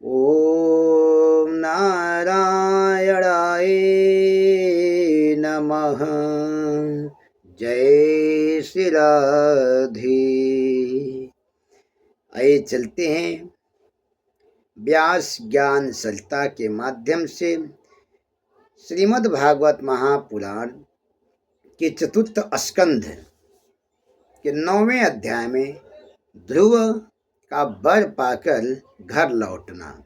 ओम नारायणाय नमः। जय श्री राधे। आइए चलते हैं व्यास ज्ञान सरिता के माध्यम से श्रीमद् भागवत महापुराण के चतुर्थ स्कंध के 9वें अध्याय में ध्रुव का वर पाकर घर लौटना,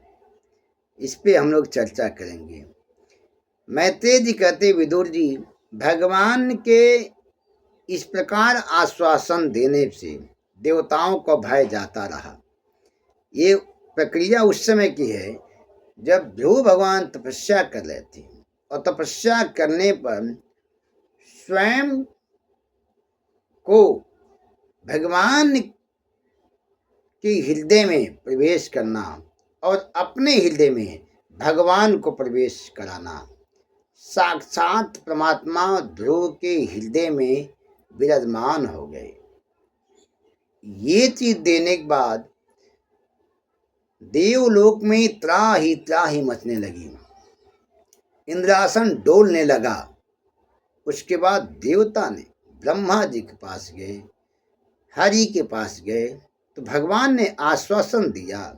इस पे हम लोग चर्चा करेंगे। मैत्रेय जी कहते, विदुर जी, भगवान के इस प्रकार आश्वासन देने से देवताओं को भय जाता रहा। ये प्रक्रिया उस समय की है जब ध्रुव भगवान तपस्या कर रहे थे और तपस्या करने पर स्वयं को भगवान के हृदय में प्रवेश करना और अपने हृदय में भगवान को प्रवेश कराना। साक्षात परमात्मा ध्रुव के हृदय में विराजमान हो गए। ये चीज देने के बाद देवलोक में त्राही मचने लगी, इंद्रासन डोलने लगा। उसके बाद देवता ने ब्रह्मा जी के पास गए, हरि के पास गए, तो भगवान ने आश्वासन दिया,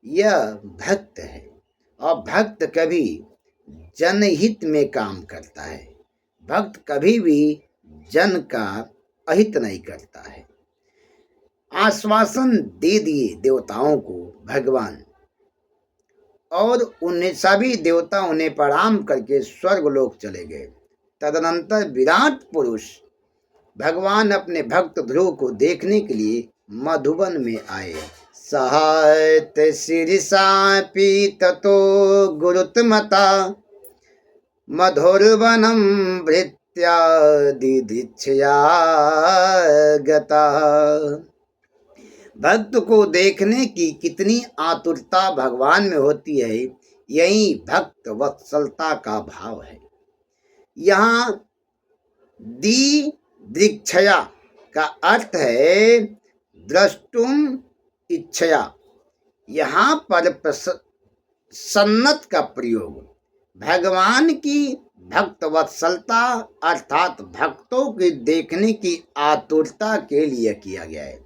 यह भक्त है और भक्त कभी जनहित में काम करता है, भक्त कभी भी जन का अहित नहीं करता है। आश्वासन दे दिए देवताओं को भगवान, और उन्हें सभी देवता उन्हें प्रणाम करके स्वर्गलोक चले गए। तदनंतर विराट पुरुष भगवान अपने भक्त ध्रुव को देखने के लिए मधुबन में आए। सहायत शिरसा पीततो गुरुत्मता मधुरवनम भृत्या दिदृक्षया गता। भक्त को देखने की कितनी आतुरता भगवान में होती है, यही भक्त वत्सलता का भाव है। यहाँ दी दृक्षया का अर्थ है द्रष्टुम इच्छया। यहाँ पर सन्नत का प्रयोग भगवान की भक्त वत्सलता अर्थात भक्तों के देखने की आतुरता के लिए किया गया है।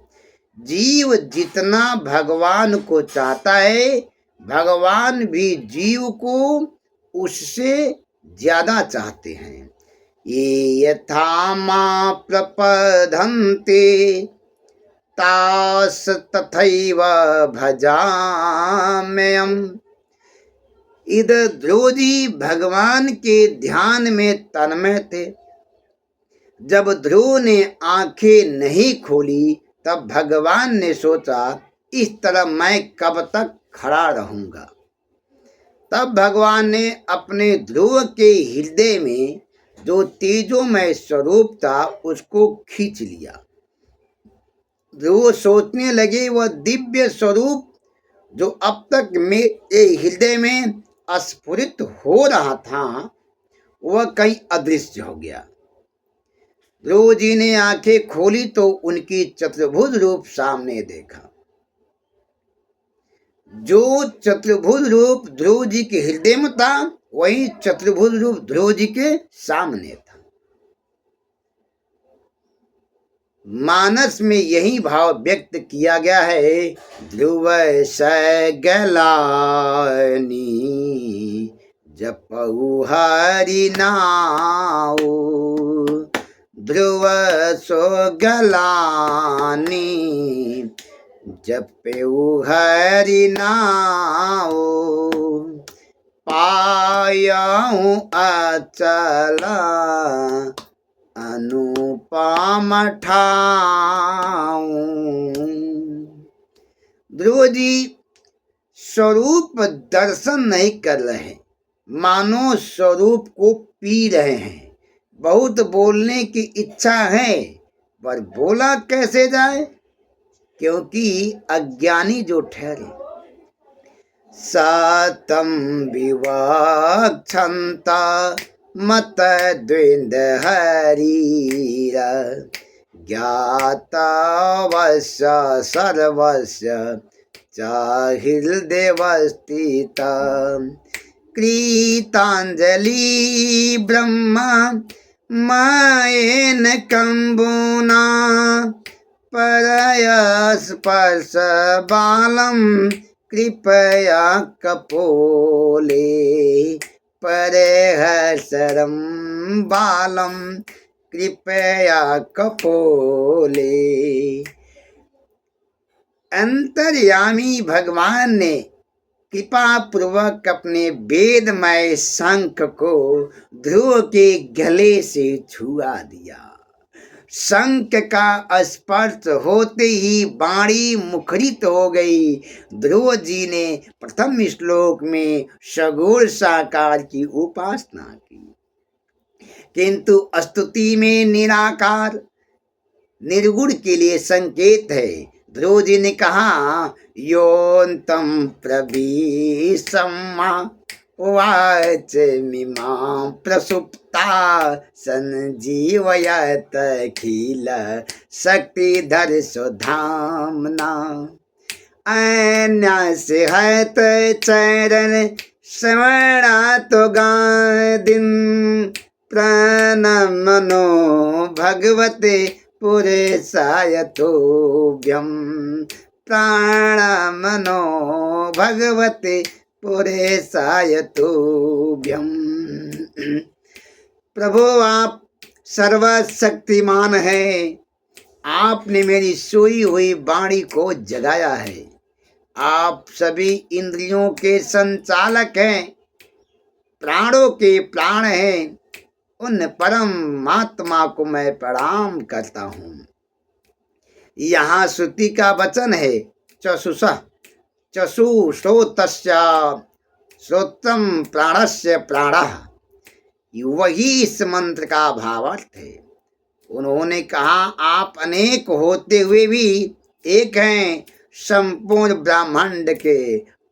जीव जितना भगवान को चाहता है, भगवान भी जीव को उससे ज्यादा चाहते हैं। ये यथा मां प्रपद्यन्ते तास तथैव भजाम्यहम्। इधर ध्रुव जी भगवान के ध्यान में तन्मय थे। जब ध्रुव ने आंखें नहीं खोली तब भगवान ने सोचा, इस तरह मैं कब तक खड़ा रहूंगा। तब भगवान ने अपने ध्रुव के हृदय में जो तेजोमय स्वरूप था उसको खींच लिया। ध्रुव सोचने लगे, वह दिव्य स्वरूप जो अब तक मेरे हृदय में स्फुरित हो रहा था वह कहीं अदृश्य हो गया। ध्रुव जी ने आंखें खोली तो उनकी चतुर्भुज रूप सामने देखा। जो चतुर्भुज रूप ध्रुव जी के हृदय में था, वही चतुर्भुज रूप ध्रुव जी के सामने था। मानस में यही भाव व्यक्त किया गया है, ध्रुव सगलानी जपऊ हरि नाऊ। ध्रुव सो गलानी जपऊ हरि नाऊ। पायऊ अचला अनुपम ठाऊ। ध्रुव जी स्वरूप दर्शन नहीं कर रहे, मानो स्वरूप को पी रहे हैं। बहुत बोलने की इच्छा है पर बोला कैसे जाए, क्योंकि अज्ञानी जो ठहरे। सतम विवक्षन्ता मत द्विंद हरीरा। ज्ञातवस्य सर्वस्य हृदयवस्थिता कृतांजलि ब्रह्मा मायेन कंबुना परयस्पर्श बालम कृपया कपोले परहसरम बालम कृपया कपोले। अंतर्यामी भगवान ने कृपा पूर्वक अपने वेदमय शंख को ध्रुव के गले से छुआ दिया। शंख का स्पर्श होते ही वाणी मुखरित हो गई। ध्रुव जी ने प्रथम श्लोक में सगुण साकार की उपासना की, किंतु स्तुति में निराकार निर्गुण के लिए संकेत है। ध्रुव जी ने कहा योऽन्तं प्रविशम्मा उवाच मिमां प्रसुप्ता संजीवयत अखिल शक्तिधर सुधाम्ना अन्यस्हत चरण श्रवणात् गादिन् प्रणमनो भगवते पुरेशाय तुभ्यं प्रणमनो भगवते पुरेशाय तुभ्यं। प्रभु आप सर्वशक्तिमान हैं, आपने मेरी सोई हुई वाणी को जगाया है। आप सभी इंद्रियों के संचालक हैं, प्राणों के प्राण हैं। उन परमात्मा को मैं प्रणाम करता हूँ। यहाँ श्रुति का वचन है चक्षुषः चक्षुश्रोतस्य श्रोत्रम प्राणस्य प्राणः, वही इस मंत्र का भावार्थ है। उन्होंने कहा आप अनेक होते हुए भी एक हैं, संपूर्ण ब्रह्मांड के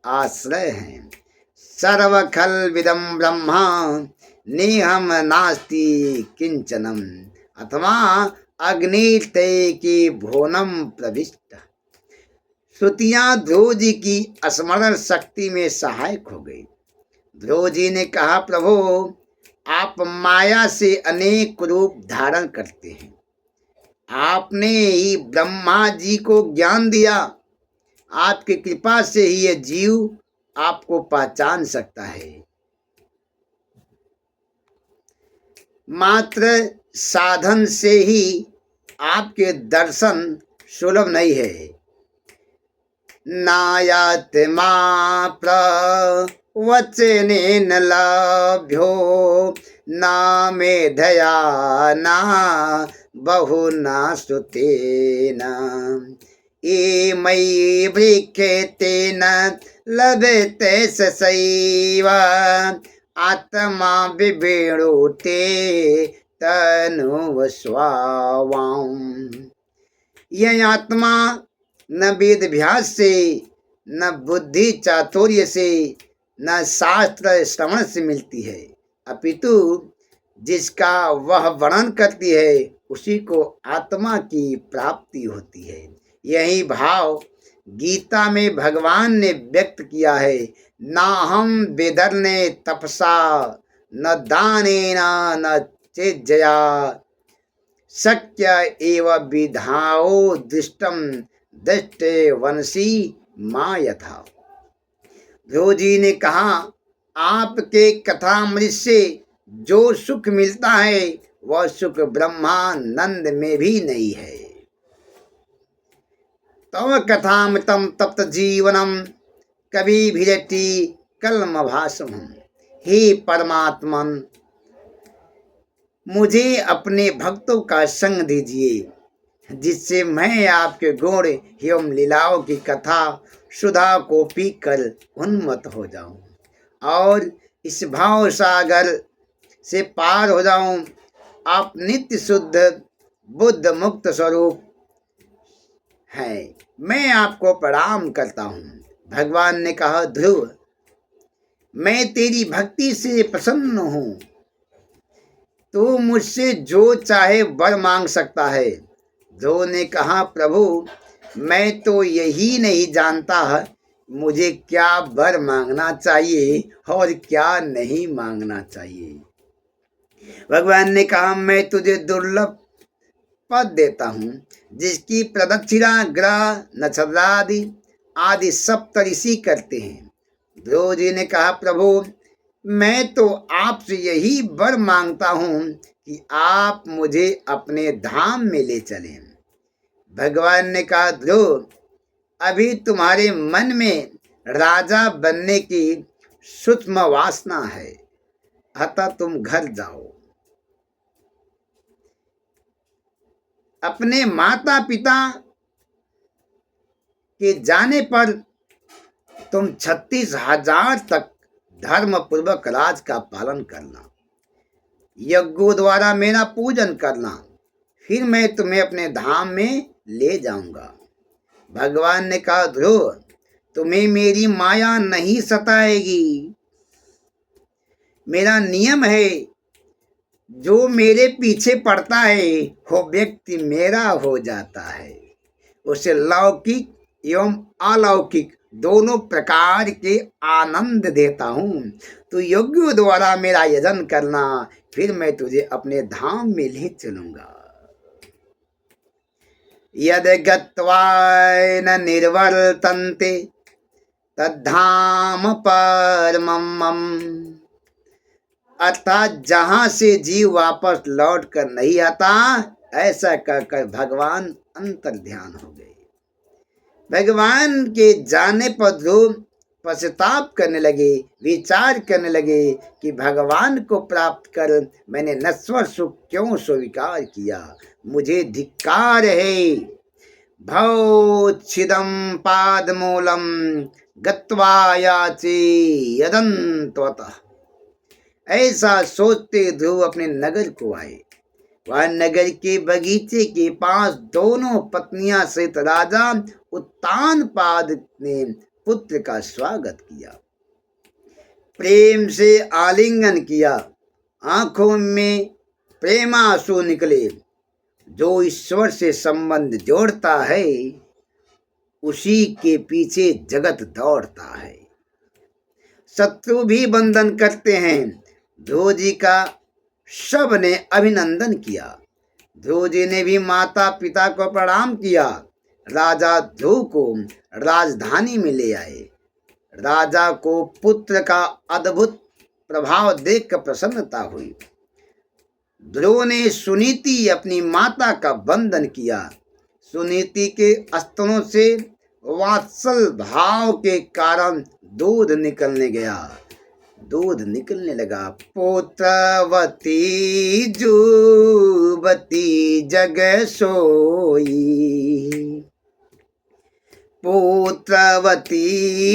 आश्रय हैं। सर्वखल विदम ब्रह्मा नेहम नास्ति किंचनम अथवा अग्निते की भुवनम प्रविष्ट। श्रुतियां ध्रुव जी की स्मरण शक्ति में सहायक हो गई। ध्रुव जी ने कहा प्रभु आप माया से अनेक रूप धारण करते हैं। आपने ही ब्रह्मा जी को ज्ञान दिया। आपकी कृपा से ही ये जीव आपको पहचान सकता है। मात्र साधन से ही आपके दर्शन सुलभ नहीं है। नायात्मा प्रवचनेन लभ्यो ना मेधया ना बहुना श्रुतेन ये मयि वृक्षेतेन लभते ससैव आत्मा विवेणुते तनुव स्वावाम। यह आत्मा न वेदभ्यास से, न बुद्धि चातुर्य से, न शास्त्र श्रवण से मिलती है, अपितु जिसका वह वर्णन करती है उसी को आत्मा की प्राप्ति होती है। यही भाव गीता में भगवान ने व्यक्त किया है। ना हम वेदर्ने तपसा न दानेना न चेज्जया शक्य एव विधाओ दृष्टम दृष्टे वंशी मायथा। ध्रुव जी ने कहा आपके कथामृत से जो सुख मिलता है वह सुख ब्रह्मानंद में भी नहीं है। तव कथामृतम तप्त जीवनम कभी भिरति कलम भाषम। हे परमात्मन मुझे अपने भक्तों का संग दीजिए जिससे मैं आपके गुण एवं लीलाओं की कथा सुधा को पीकर उन्मत्त हो जाऊं और इस भाव सागर से पार हो जाऊं। आप नित्य शुद्ध बुद्ध मुक्त स्वरूप हैं, मैं आपको प्रणाम करता हूँ। भगवान ने कहा ध्रुव मैं तेरी भक्ति से प्रसन्न हूँ, तू मुझसे जो चाहे वर मांग सकता है। ध्रुव ने कहा प्रभु मैं तो यही नहीं जानता है मुझे क्या वर मांगना चाहिए और क्या नहीं मांगना चाहिए। भगवान ने कहा, मैं तुझे दुर्लभ पद देता हूँ जिसकी प्रदक्षिणा ग्रह नक्षत्रादि आदि सप्तऋषि करते हैं। ध्रुव जी ने कहा, प्रभु मैं तो आपसे यही वर मांगता हूँ कि आप मुझे अपने धाम में ले चलें। भगवान ने कहा, ध्रुव अभी तुम्हारे मन में राजा बनने की सूक्ष्म वासना है, अतः तुम घर जाओ। अपने माता पिता के जाने पर तुम 36,000 तक धर्म पूर्वक राज का पालन करना, यज्ञों द्वारा मेरा पूजन करना, फिर मैं तुम्हें अपने धाम में ले जाऊंगा। भगवान ने कहा, ध्रुव तुम्हें मेरी माया नहीं सताएगी। मेरा नियम है, जो मेरे पीछे पड़ता है वो व्यक्ति मेरा हो जाता है। उसे लौकिक एवं अलौकिक दोनों प्रकार के आनंद देता हूँ। तो यज्ञों द्वारा मेरा यजन करना, फिर मैं तुझे अपने धाम में ले चलूंगा। यद गत्वा न निर्वर्तन्ते तद्धाम परमं मम। अर्थात जहां से जीव वापस लौट कर नहीं आता, ऐसा कहकर भगवान अंतर ध्यान हो गए। भगवान के जाने पर ध्रुव पश्चाताप करने लगे, विचार करने लगे कि भगवान को प्राप्त कर मैंने नश्वर सुख क्यों स्वीकार किया, मुझे धिक्कार है। भवच्छिदं पादमूलम गत्वा याचे यदंतवतः। ऐसा सोचते ध्रुव अपने नगर को आए। वह नगर के बगीचे के पास दोनों पत्नियां सहित राजा उत्तानपाद ने पुत्र का स्वागत किया, प्रेम से आलिंगन किया। आंखों में प्रेमांसु निकले। जो ईश्वर से संबंध जोड़ता है उसी के पीछे जगत दौड़ता है। शत्रु भी बंधन करते हैं। ध्रुव जी का सबने अभिनंदन किया। ध्रुव जी ने भी माता पिता को प्रणाम किया। राजा ध्रुव को राजधानी में ले आए। राजा को पुत्र का अद्भुत प्रभाव देखकर प्रसन्नता हुई। ध्रुव ने सुनीति अपनी माता का वंदन किया। सुनीति के स्तनों से वात्सल भाव के कारण दूध निकलने लगा। पुत्रवती जुबती जग सोई, पुत्रवती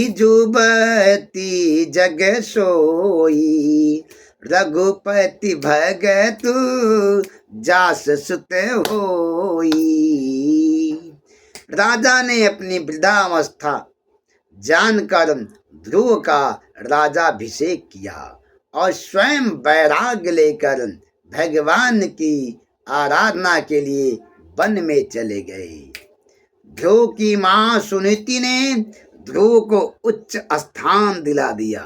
जुबती जग सोई, रघुपति भगतु जास सुत होई। राजा ने अपनी वृद्धावस्था जानकर ध्रुव का राजाभिषेक किया और स्वयं वैराग्य लेकर भगवान की आराधना के लिए वन में चले गए। ध्रुव की मां सुनीति ने ध्रुव को उच्च स्थान दिला दिया।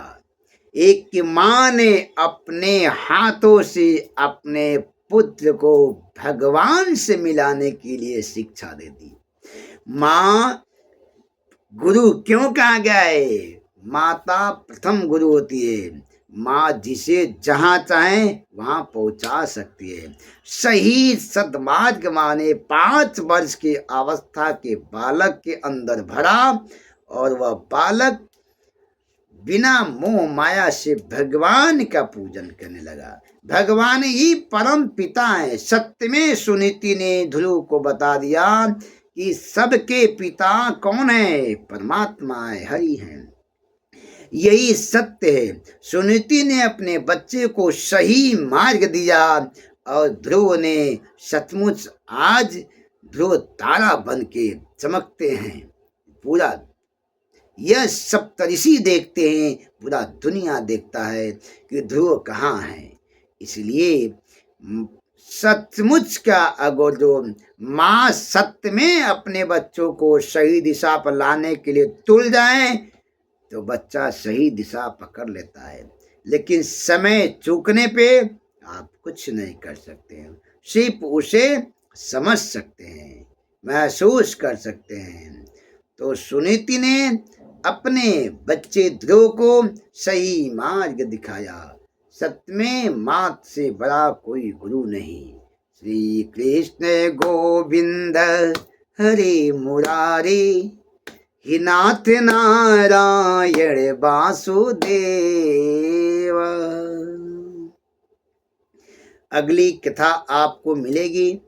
एक की मां ने अपने हाथों से अपने पुत्र को भगवान से मिलाने के लिए शिक्षा दे दी। मां गुरु क्यों कहा गया है? माता प्रथम गुरु होती है। माँ जिसे जहाँ चाहे वहाँ पहुँचा सकती है। सही सद्मार्ग माने 5 वर्ष की अवस्था के बालक के अंदर भरा और वह बालक बिना मोह माया से भगवान का पूजन करने लगा। भगवान ही परम पिता है। सत्य में सुनीति ने ध्रुव को बता दिया कि सबके पिता कौन है? परमात्मा है, हरि है। यही सत्य है। सुनीति ने अपने बच्चे को सही मार्ग दिया और ध्रुव ने सचमुच आज ध्रुव तारा बन के चमकते हैं। पूरा यह सप्तऋषि देखते हैं, पूरा दुनिया देखता है कि ध्रुव कहाँ है। इसलिए सचमुच का अगर जो माँ सत्य में अपने बच्चों को सही दिशा पर लाने के लिए तुल जाए तो बच्चा सही दिशा पकड़ लेता है, लेकिन समय चूकने पे आप कुछ नहीं कर सकते हैं। सिर्फ उसे समझ सकते हैं, महसूस कर सकते हैं। तो सुनीति ने अपने बच्चे ध्रुव को सही मार्ग दिखाया। सत्य में मात से बड़ा कोई गुरु नहीं। श्री कृष्ण गोविंद हरे मुरारी, ही नाथ नारायण वासुदेव। अगली कथा आपको मिलेगी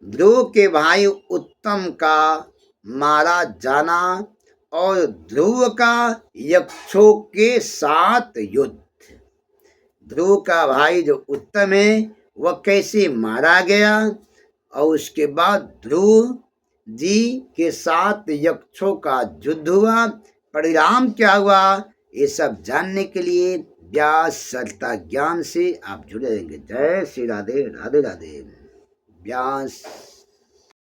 ध्रुव के भाई उत्तम का मारा जाना और ध्रुव का यक्षों के साथ युद्ध। ध्रुव का भाई जो उत्तम है वह कैसे मारा गया और उसके बाद ध्रुव जी के साथ यक्षों का युद्ध हुआ, परिणाम क्या हुआ, ये सब जानने के लिए व्यास सरता ज्ञान से आप जुड़े रहेंगे। जय श्री राधे, राधे राधे। व्यास।